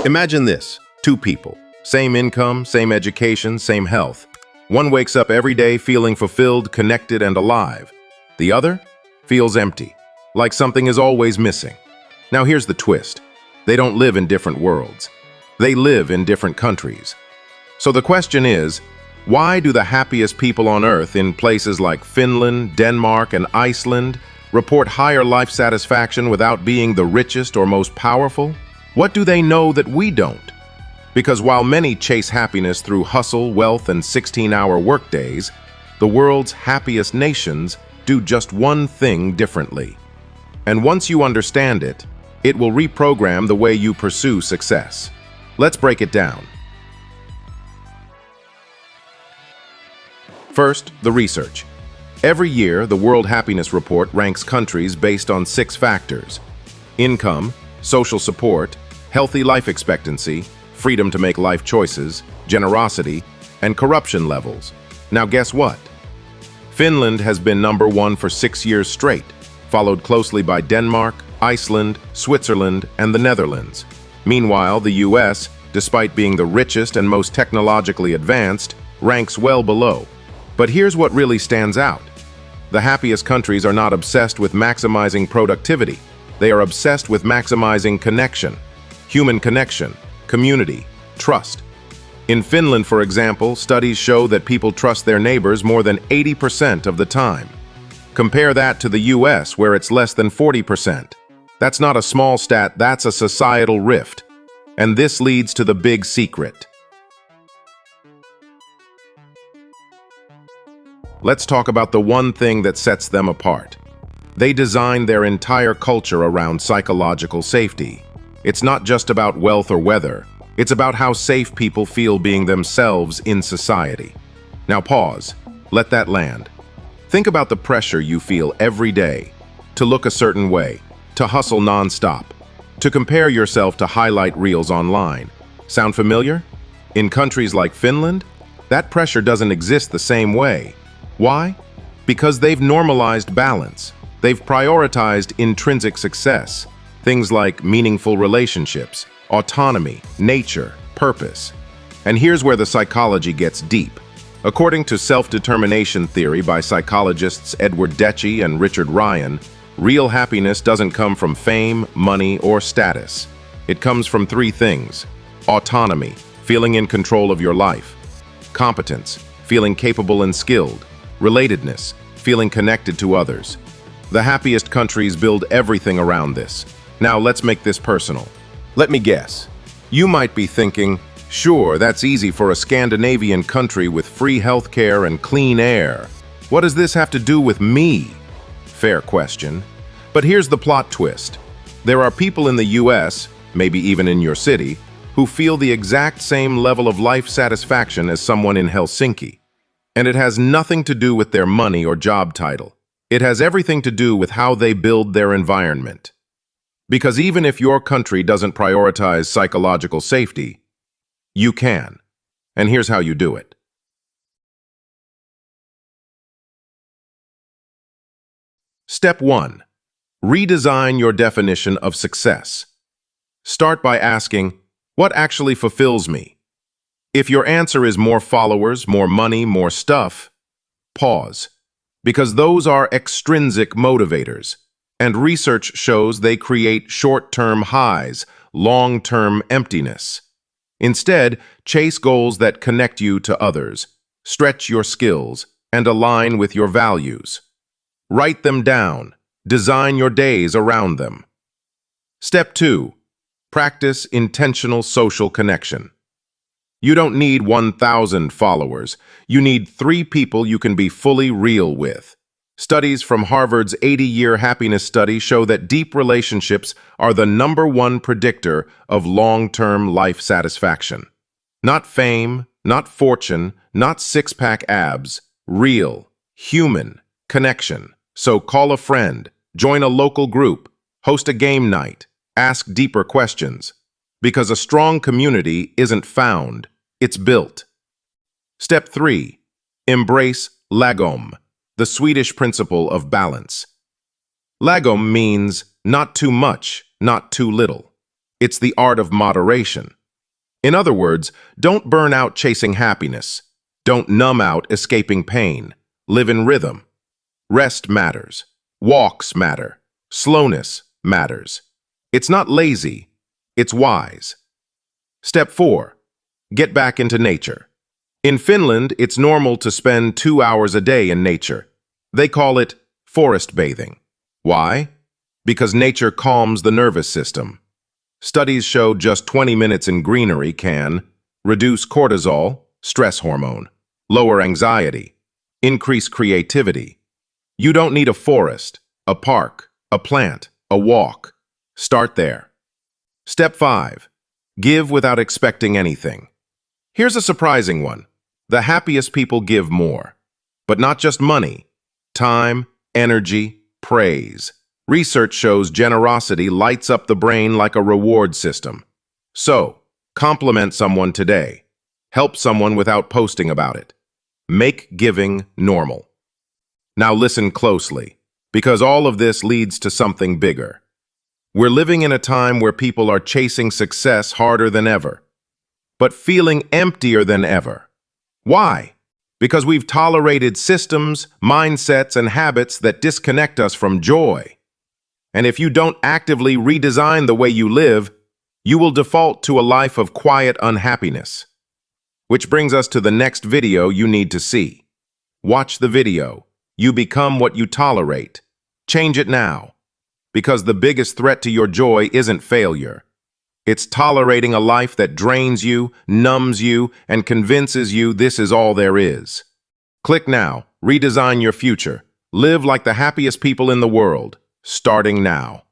Imagine this, two people, same income, same education, same health. One wakes up every day feeling fulfilled, connected, and alive. The other feels empty, like something is always missing. Now here's the twist. They don't live in different worlds. They live in different countries. So the question is, why do the happiest people on Earth in places like Finland, Denmark, and Iceland report higher life satisfaction without being the richest or most powerful? What do they know that we don't? Because while many chase happiness through hustle, wealth, and 16-hour workdays, the world's happiest nations do just one thing differently. And once you understand it, it will reprogram the way you pursue success. Let's break it down. First, the research. Every year, the World Happiness Report ranks countries based on 6 factors: income, social support, healthy life expectancy, freedom to make life choices, generosity, and corruption levels. Now guess what? Finland has been number 1 for 6 years straight, followed closely by Denmark, Iceland, Switzerland, and the Netherlands. Meanwhile, the US, despite being the richest and most technologically advanced, ranks well below. But here's what really stands out. The happiest countries are not obsessed with maximizing productivity. They are obsessed with maximizing connection. Human connection, community, trust. In Finland, for example, studies show that people trust their neighbors more than 80% of the time. Compare that to the US, where it's less than 40%. That's not a small stat, that's a societal rift. And this leads to the big secret. Let's talk about the one thing that sets them apart. They design their entire culture around psychological safety. It's not just about wealth or weather. It's about how safe people feel being themselves in society. Now pause. Let that land. Think about the pressure you feel every day to look a certain way, to hustle nonstop, to compare yourself to highlight reels online. Sound familiar? In countries like Finland, that pressure doesn't exist the same way. Why? Because they've normalized balance. They've prioritized intrinsic success. Things like meaningful relationships, autonomy, nature, purpose. And here's where the psychology gets deep. According to self-determination theory by psychologists Edward Deci and Richard Ryan, real happiness doesn't come from fame, money, or status. It comes from 3 things: autonomy, feeling in control of your life; competence, feeling capable and skilled; relatedness, feeling connected to others. The happiest countries build everything around this. Now let's make this personal. Let me guess. You might be thinking, sure, that's easy for a Scandinavian country with free healthcare and clean air. What does this have to do with me? Fair question. But here's the plot twist. There are people in the US, maybe even in your city, who feel the exact same level of life satisfaction as someone in Helsinki. And it has nothing to do with their money or job title. It has everything to do with how they build their environment. Because even if your country doesn't prioritize psychological safety, you can. And here's how you do it. Step 1. Redesign your definition of success. Start by asking, what actually fulfills me? If your answer is more followers, more money, more stuff, pause. Because those are extrinsic motivators. And research shows they create short-term highs, long-term emptiness. Instead, chase goals that connect you to others, stretch your skills, and align with your values. Write them down. Design your days around them. Step 2. Practice intentional social connection. You don't need 1,000 followers. You need 3 people you can be fully real with. Studies from Harvard's 80-year happiness study show that deep relationships are the #1 predictor of long-term life satisfaction. Not fame, not fortune, not six-pack abs. Real, human connection. So call a friend, join a local group, host a game night, ask deeper questions. Because a strong community isn't found, it's built. Step 3. Embrace lagom, the Swedish principle of balance. Lagom means not too much, not too little. It's the art of moderation. In other words, don't burn out chasing happiness. Don't numb out escaping pain. Live in rhythm. Rest matters. Walks matter. Slowness matters. It's not lazy, it's wise. Step 4. Get back into nature. In Finland, it's normal to spend 2 hours a day in nature. They call it forest bathing. Why? Because nature calms the nervous system. Studies show just 20 minutes in greenery can reduce cortisol, stress hormone, lower anxiety, increase creativity. You don't need a forest, a park, a plant, a walk. Start there. Step 5. Give without expecting anything. Here's a surprising one. The happiest people give more. But not just money. Time, energy, praise. Research shows generosity lights up the brain like a reward system. So, compliment someone today. Help someone without posting about it. Make giving normal. Now listen closely, because all of this leads to something bigger. We're living in a time where people are chasing success harder than ever, but feeling emptier than ever. Why? Because we've tolerated systems, mindsets, and habits that disconnect us from joy. And if you don't actively redesign the way you live, you will default to a life of quiet unhappiness. Which brings us to the next video you need to see. Watch the video. You become what you tolerate. Change it now. Because the biggest threat to your joy isn't failure. It's tolerating a life that drains you, numbs you, and convinces you this is all there is. Click now. Redesign your future. Live like the happiest people in the world. Starting now.